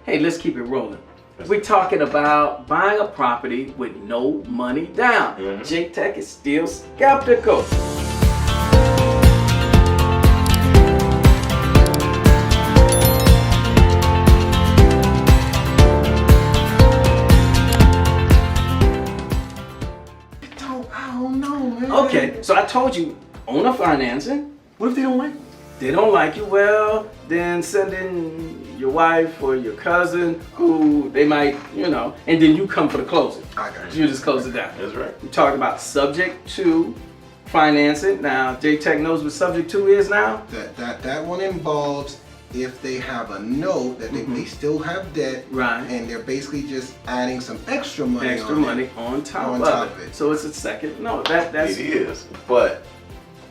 Hey, let's keep it rolling. We're talking about buying a property with no money down. J-Tech is still skeptical. I don't know, man. Okay, so I told you, owner financing. What if they don't like you? They don't like you, well, then send in your wife or your cousin who they might, and then you come for the closing. I got you. You just close it down. That's right. We're talking about subject to financing. Now, J-Tech knows what subject to is now. That one involves if they have a note that they still have debt, Right. and they're basically just adding some extra money on top of it. So it's a second note. That's It is, but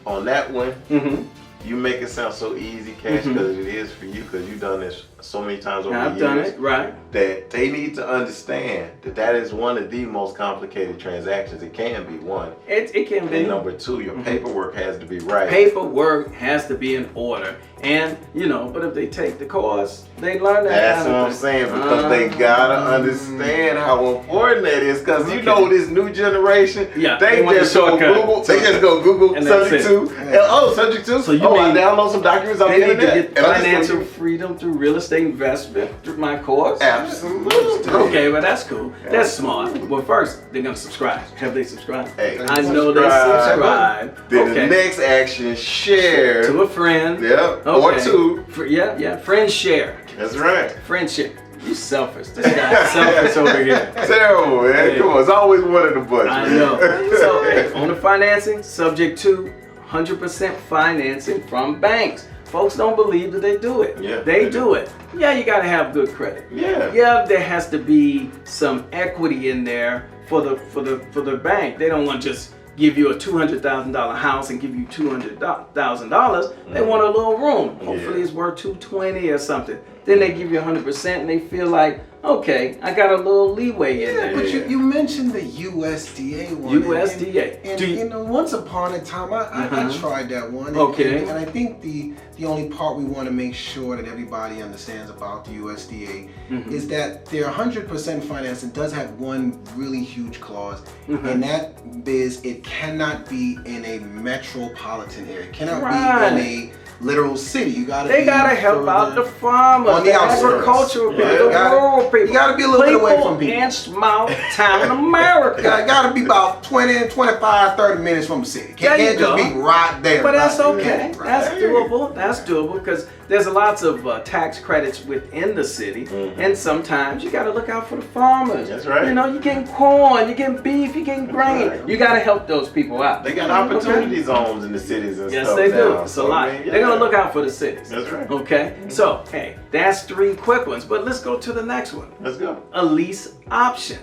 on that one, Mm-hmm. you make it sound so easy, Cash, because it is for you, because you've done this so many times over the years. I've done it, right. That they need to understand that is one of the most complicated transactions. It can be one. It can be. And number two, your paperwork has to be right. Paperwork has to be in order. And, but if they take the course, they learn that. That's what I'm saying, because they gotta understand how important that is. Because this new generation, they want just the go shortcut. Google. They just go Google And that's subject it. to. And, subject to. So you I mean download some documents on They the need to internet. get financial freedom through real estate investment through my course? Absolutely. Okay, well that's cool. That's smart. Well, first, they're going to subscribe. Have they subscribed? Hey, I know they subscribe. Then the next action, share. To a friend. Yeah, or two. Friends share. That's right. Friends share. You selfish. This guy's selfish over here. Terrible, man. Hey. Come on, it's always one of the budgets. I know. So, hey, owner financing, subject to 100% financing from banks. Folks don't believe that they do it. Yeah, they do it. Yeah, you got to have good credit. Yeah, there has to be some equity in there for the bank. They don't want to just give you a $200,000 house and give you $200,000. They want a little room. Hopefully it's worth $220,000 or something. Then they give you 100% and they feel like, okay, I got a little leeway in there. But you mentioned the USDA one. USDA. And once upon a time, I tried that one. Okay. And I think the only part we want to make sure that everybody understands about the USDA is that their 100% financing does have one really huge clause, and that is it cannot be in a metropolitan area. It cannot be in a literal city. They gotta help out the farmers, on the agricultural people, the rural people. You gotta be a little bit away from people. In small town America. Gotta be about 20, 25, 30 minutes from the city. Can't just be right there. But that's okay. Right That's there. doable. That's doable because there's lots of tax credits within the city, and sometimes you gotta look out for the farmers. That's right. You're getting corn, you're getting beef, you're getting grain. Right. You gotta help those people out. They got opportunity zones in the cities and yes, stuff. they do. Now. It's a lot. They're gonna look out for the cities. That's right. Okay. So hey, that's 3 quick ones. But let's go to the next one. Let's go. A lease option.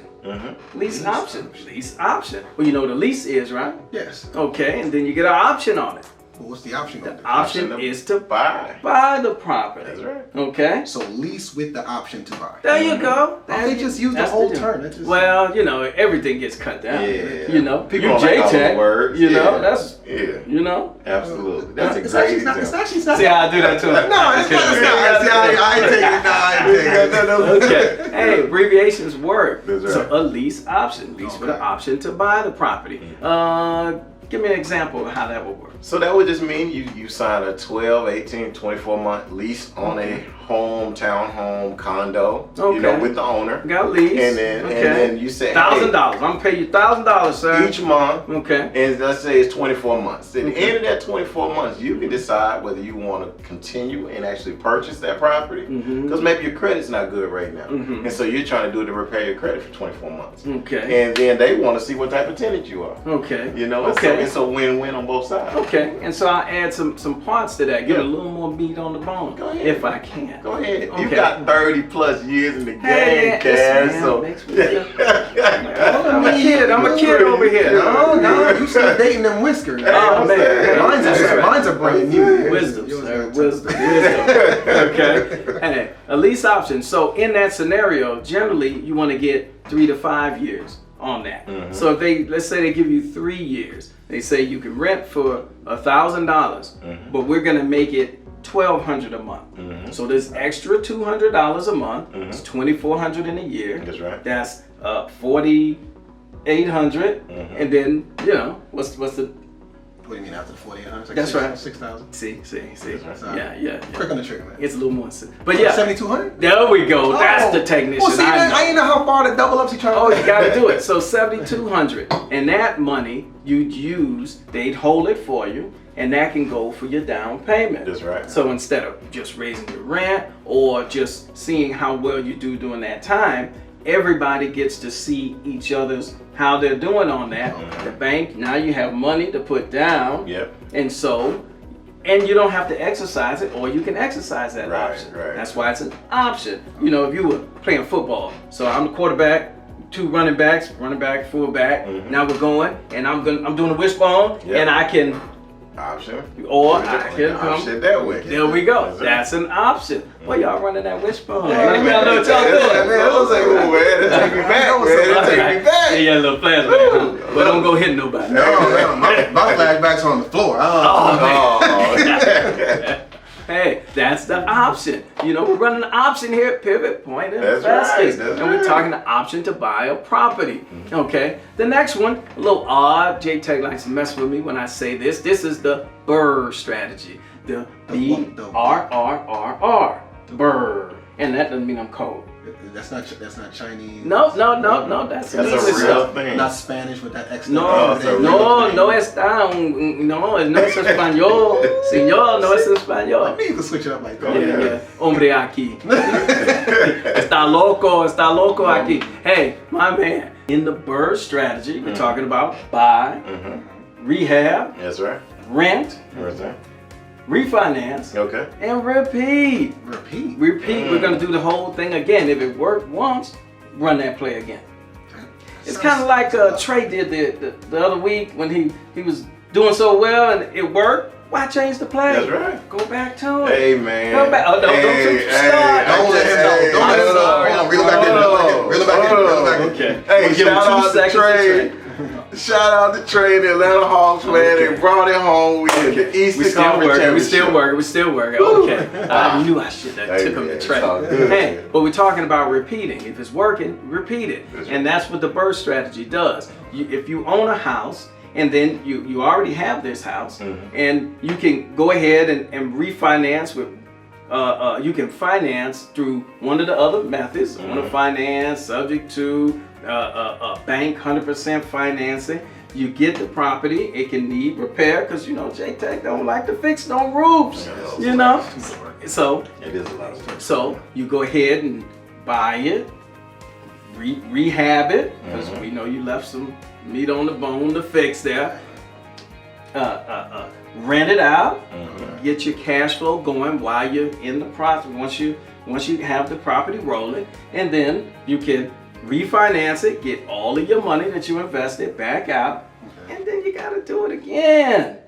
Lease option. Lease option. Well, you know what a lease is, right? Yes. Okay, and then you get an option on it. Well, what's the option going to be? Option is to buy the property. That's right. Okay. So lease with the option to buy. There you go. They just use the whole term. Well, everything gets cut down. Yeah. People don't like all the J-Tech. words. That's Absolutely. That's It's exactly. actually not. See how I do that too. No, it's not. See, I ain't taking it. Okay. Hey, abbreviations work. That's right. So a lease option. Lease with an option to buy the property. Give me an example of how that would work. So that would just mean you sign a 12, 18, 24-month lease on a townhome, condo, with the owner. Got a lease. And then you say, $1,000. I'm gonna pay you $1,000, sir. Each month. Okay. And let's say it's 24 months. At the end of that 24 months, you can decide whether you want to continue and actually purchase that property. Because maybe your credit's not good right now. And so you're trying to do it to repair your credit for 24 months. Okay. And then they want to see what type of tenant you are. Okay. So it's a win-win on both sides. Okay. And so I'll add some parts to that. Give it a little more meat on the bone. Go ahead. If I can. Go ahead. Okay. You got 30 plus years in the game, Hey, Cass. So makes me feel I'm a kid over here. No, you still dating them whiskers. Oh, man. Mine's are brand new. Wisdom, sir. Wisdom. Okay. Hey, a lease option. So in that scenario, generally you want to get 3 to 5 years on that. So if let's say they give you 3 years, they say you can rent for $1,000, but we're gonna make it $1,200 a month. So this extra $200 a month, it's $2,400 in a year. That's right. That's $4,800, and then what's the What do you mean after the 4,800? Like That's right. 6,000. see right. yeah. Quick on the trigger, man. It's a little more, but yeah, 7,200. there we go. That's the technician. Well, see, I know. I ain't know how far the double ups he trying to. Oh, you got to do it. So $7,200, and that money you'd use, they'd hold it for you, and that can go for your down payment. That's right. So instead of just raising your rent or just seeing how well you do during that time, everybody gets to see each other's how they're doing on that. The bank, now you have money to put down. Yep. And you don't have to exercise it, or you can exercise that option. Right. That's why it's an option. If you were playing football, so I'm the quarterback, 2 running backs, running back, fullback. Now we're going, and I'm doing a wishbone, and I can option, or I can come. option that way. There we go. That's an option. Well, y'all running that wishbone. Yeah, Let me know what y'all doing. Man, I was like, ooh, man, that take me back, man. That take me back. Yeah, a little flashback. But don't go hitting nobody. No, my flashbacks on the floor. Hey, that's the option. We're running an option here at Pivot Point Investors. That's And we're talking the option to buy a property. Okay. The next one, a little odd. J-Tech likes to mess with me when I say this. This is the BRRRR strategy. The BRRRR. BRRRR. And that doesn't mean I'm cold. That's not Chinese. No. That's a real thing. Not Spanish with that extra. No está no es español, señor, no es español. I mean, you can switch it up like that. Yeah. Hombre aquí. Está loco aquí. Hey, my man, in the BRRRR strategy, we're talking about buy, rehab, That's right. rent, That's right. refinance, Okay. and repeat. We're gonna do the whole thing again. If it worked once, run that play again. It's kind of like Trey did the other week when he was doing so well and it worked. Why change the play? That's right. Go back to it. Hey, man. Go back. Oh, don't start. Don't let him know. Don't let him know. Hold on, reel it back in. Okay. Hey, We'll give him shout 2 out to seconds to Trey. Shout out to Trey, the Atlanta Hawks, man. Okay. They brought it home. We did the Eastern Conference Championship. We still working. Okay. I knew I should have took him to Trey. Hey, but we're talking about repeating. If it's working, repeat it. And that's what the BRRRR strategy does. If you own a house, and then you already have this house, and you can go ahead and refinance with. You can finance through one of the other methods. Want to finance subject to bank 100% financing. You get the property. It can need repair because J-Tech don't like to fix no roofs. So It is a lot of stuff. so you go ahead and buy it, rehab it because we know you left some meat on the bone to fix there. Rent it out, get your cash flow going while you're in the process. Once you have the property rolling, and then you can refinance it, get all of your money that you invested back out, and then you gotta do it again.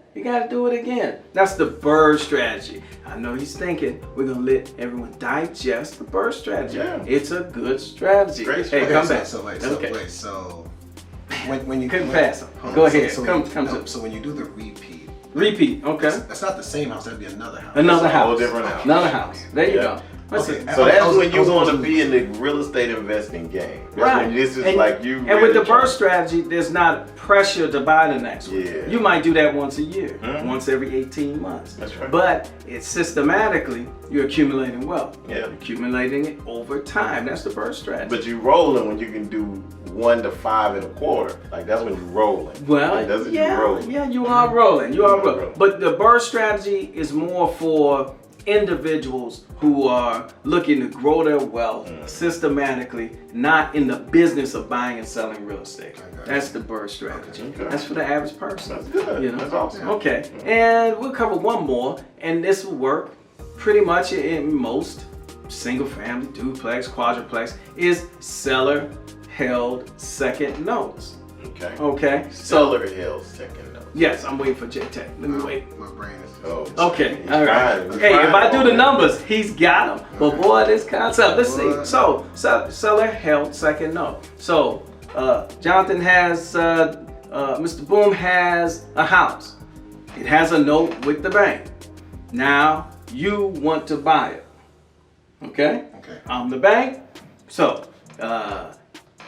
That's the BRRRR strategy. I know he's thinking we're gonna let everyone digest the BRRRR strategy. Yeah. It's a good strategy. Great Hey, come back. So when you Couldn't pass him. Go ahead. Come to. So when you do the Repeat. Okay. that's not the same house. That'd be another house. Another a whole house. different house. Another house. There you Yeah. go. Listen, So that's when you I was want to gonna be in the real estate investing game. That's Right. when this is And- like you. And with the really BRRRR strategy, there's not pressure to buy the next one. Yeah. You might do that once a year, Mhm. once every 18 months. That's right. But it's systematically, you're accumulating wealth. Yeah. Accumulating it over time. That's the BRRRR strategy. But you rolling when you can do 1 to 5 and a quarter. Like that's when you rolling. Well, Like, that's when you yeah, rolling. you are rolling. You are rolling. rolling. But the BRRRR strategy is more for individuals who are looking to grow their wealth systematically, not in the business of buying and selling real estate. That's the BRRRR strategy. Okay. That's for the average person. That's good. That's awesome. Okay, and we'll cover one more, and this will work pretty much in most single family, duplex, quadruplex, is seller held second notes. Okay. Okay, Seller held second note. yes, I'm waiting for J-Tech. Let me wait. My brain is. Okay, He's all right. trying, he's Hey, if I do trying. the numbers, he's got them. But boy, this concept, let's see. So, seller held second note. So, Jonathan has, Mr. Boom has a house. It has a note with the bank. Now, you want to buy it. Okay? Okay. I'm the bank. So,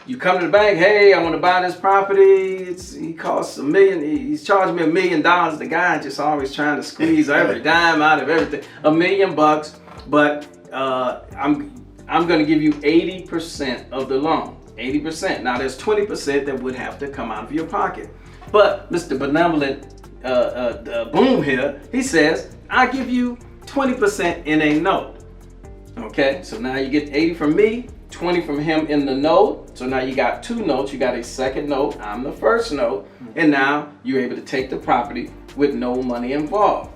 you come to the bank, hey, I want to buy this property. He costs $1 million. He's charging me $1 million. The guy just always trying to squeeze every dime out of everything. $1 million bucks, but I'm going to give you 80% of the loan. 80%. Now there's 20% that would have to come out of your pocket. But Mr. Benevolent Boom here, he says, I give you 20% in a note. Okay, so now you get 80 from me, 20 from him in the note. So now you got 2 notes. You got a second note. I'm the first note. And now you're able to take the property with no money involved.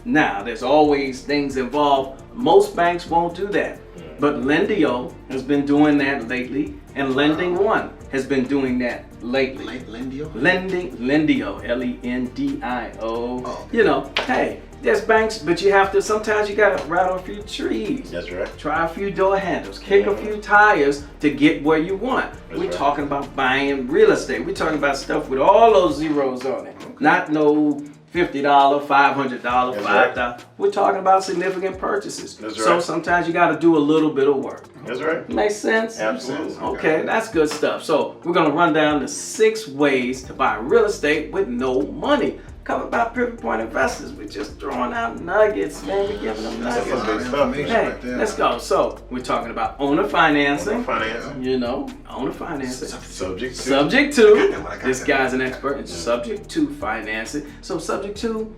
Now, there's always things involved. Most banks won't do that. But Lendio has been doing that lately. And Lending One has been doing that lately. Lendio? Lendio, Lendio. Oh. You know, hey, there's banks, but sometimes you gotta rattle a few trees. That's right. Try a few door handles, kick a few tires to get where you want. We're right. talking about buying real estate. We're talking about stuff with all those zeros on it. Not no $50, $500, $5. We're talking about significant purchases. That's So right. sometimes you gotta do a little bit of work. That's right. Makes sense? Absolutely. Okay, that's good stuff. So we're gonna run down the 6 ways to buy real estate with no money. Covered by Pivot Point Investors. We're just throwing out nuggets, man. We're giving them That's nuggets. some good stuff. Hey, right there. let's go. So we're talking about owner financing. Financing. You know, owner financing. Subject to. Subject to. I got This that. guy's an expert in subject to financing. So subject to.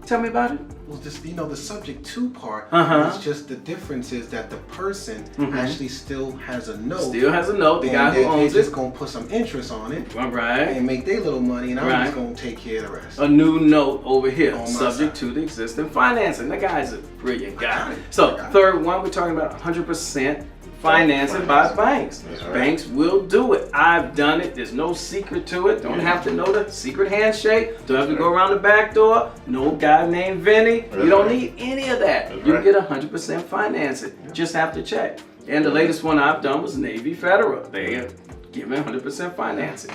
Tell me about it. Well, just the subject to part. Uh-huh. It's just the difference is that the person actually still has a note. Still has a note. The and guy who they're owns just it. gonna put some interest on it All right. and make their little money, and I'm Right. just gonna take care of the rest. A new note over here, On my subject side. to the existing financing. That guy's a brilliant I guy. got it. So I got it. third one, we're talking about 100% financing by banks. That's right. Banks will do it. I've done it. There's no secret to it. Don't have to know the secret handshake. Don't have to go around the back door. No guy named Vinny. You don't need any of that. That's You right. can get 100% financing. Just have to check. And the latest one I've done was Navy Federal. They are giving 100% financing.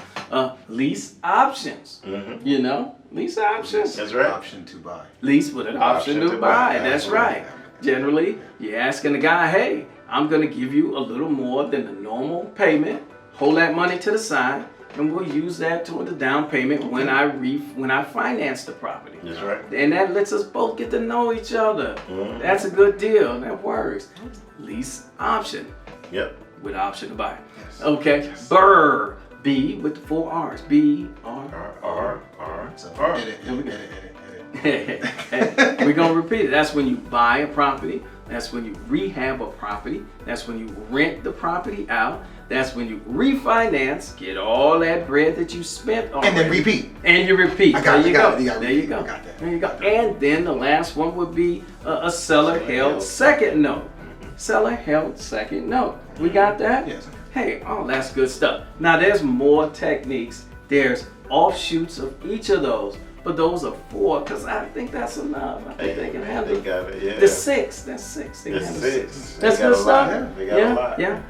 Lease options. You know, lease options. That's right. Option to buy. Lease with an option to buy. That's right. Generally, you're asking the guy, hey, I'm going to give you a little more than the normal payment. Hold that money to the side, and we'll use that toward the down payment when I finance the property. That's right. And that lets us both get to know each other. That's a good deal. That works. Lease option Yep. with option to buy. Yes. Okay. Yes. BRRRR. B with the 4 R's. B-R. R. So R. edit. We're gonna repeat it. That's when you buy a property. That's when you rehab a property. That's when you rent the property out. That's when you refinance, get all that bread that you spent on And then repeat. And you repeat. I got it, There you I got go. it, you got it. There you go. I got that. There you go. And then the last one would be a seller held second note. Seller held second note. We got that? Yes. Hey, oh, that's good stuff. Now there's more techniques. There's offshoots of each of those, but those are 4 because I think that's enough. I think they can handle They got it. Yeah. the 6. That's 6. They can That's handle 6. That's They got good a stuff. lot. They got a lot. Yeah.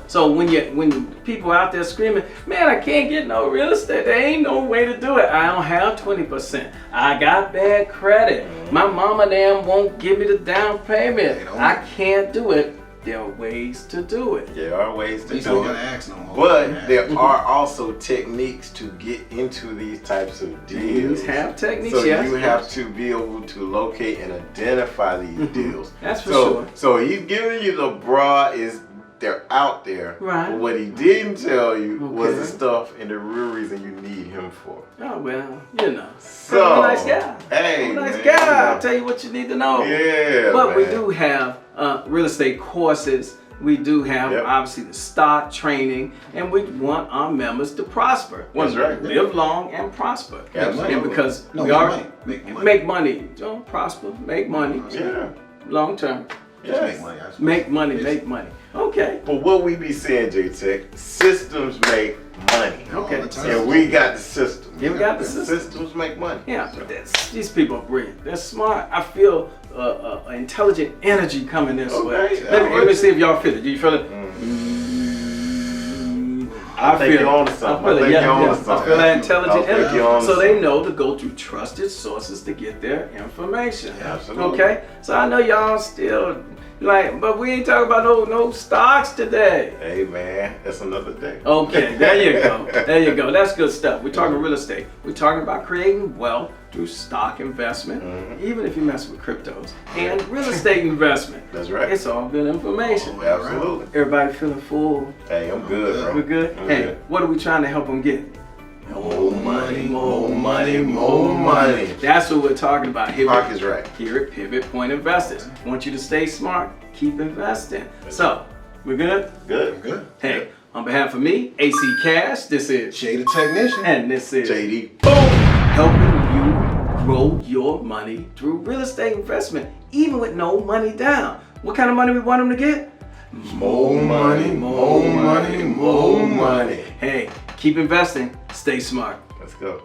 So when people out there screaming, man, I can't get no real estate. There ain't no way to do it. I don't have 20%. I got bad credit. My mama damn won't give me the down payment. They don't. I can't do it. There are ways to do it. There are ways to Please do don't gotta it. ask no more. But there are also techniques to get into these types of deals. These have techniques, So yes. you have to be able to locate and identify these deals. That's for so, sure. So he's giving you the broad is they're out there. Right. But what he didn't tell you was the Okay. stuff and the real reason you need him for. Oh well, you know. So, I'm a nice guy. hey, I'm a nice man, guy. you know. I'll tell you what you need to know. Yeah. But we man. do have real estate courses. We do have Yep. obviously the stock training, and we want our members to prosper. That's right. Live long and prosper. Absolutely. And because No, we make are money. Make money. make money, don't prosper, make money, Yeah. long term. Just Yes. make money. That's Make money, Yes. make money. Okay. But what we be saying, J-Tech, systems make money. Okay. All the time. And we got the system. Yeah, we got the And system. systems make money. Yeah, but these people are brilliant. They're smart. I feel intelligent energy coming this way. Okay, Let me alright. see if y'all feel it. Do you feel it? I think you're on to something. I think you're on to something. I feel that intelligent I think you're on energy. to So they something. know to go to trusted sources to get their information. Absolutely. Okay? So I know y'all still like, but we ain't talking about no stocks today. Hey man, that's another day. Okay, there you go. There you go. That's good stuff. We're talking real estate. We're talking about creating wealth through stock investment, even if you mess with cryptos, and real estate investment. That's right. It's all good information. Oh, absolutely. Everybody feeling full? Hey, I'm good, bro. We're good? I'm Hey, good. what are we trying to help them get? More money, more money, more money. That's what we're talking about here. Pocket's right. Here at Pivot Point Investors. Want you to stay smart, keep investing. So, we're good? Good. Good. Hey, on behalf of me, AC Cash, this is Jay the technician. and this is JD. Boom, helping you grow your money through real estate investment, even with no money down. What kind of money we want them to get? More money, more money, more money. Hey, keep investing, stay smart. Let's go.